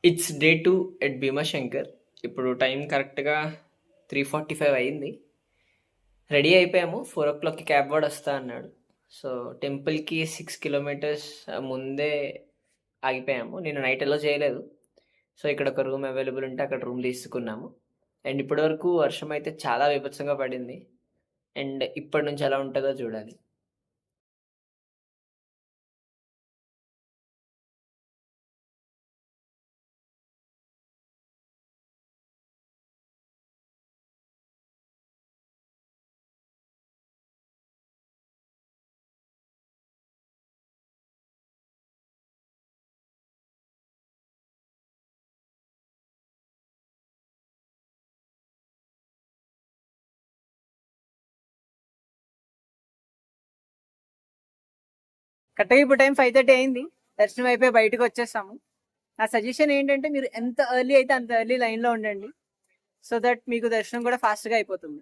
It's day 2 at Bhimashankar. ఇప్పుడు time కరెక్ట్‌గా 3:45 అయింది. రెడీ అయిపోయాము. 4:00కి క్యాబ్ వాడు వస్తా అన్నాడు. సో, టెంపుల్‌కి 6 కిలోమీటర్స్ ముందే ఆగిపోయాము. నేను నైట్ ఎలో చేయలేదు. సో, ఇక్కడ ఒక రూమ్ అవైలబుల్ ఉంటే అక్కడ రూమ్ తీసుకున్నాము. అండ్ ఇప్పటి వరకు వర్షం అయితే చాలా బీభత్సంగా పడింది. అండ్ ఇప్పటి నుంచి ఎలా ఉంటదో చూడాలి. కరెక్ట్గా ఇప్పుడు టైం 5:30 అయింది. దర్శనం అయిపోయి బయటకు వచ్చేసాము. నా సజెషన్ ఏంటంటే మీరు ఎంత ఎర్లీ అయితే అంత ఎర్లీ లైన్లో ఉండండి. సో దట్ మీకు దర్శనం కూడా ఫాస్ట్గా అయిపోతుంది.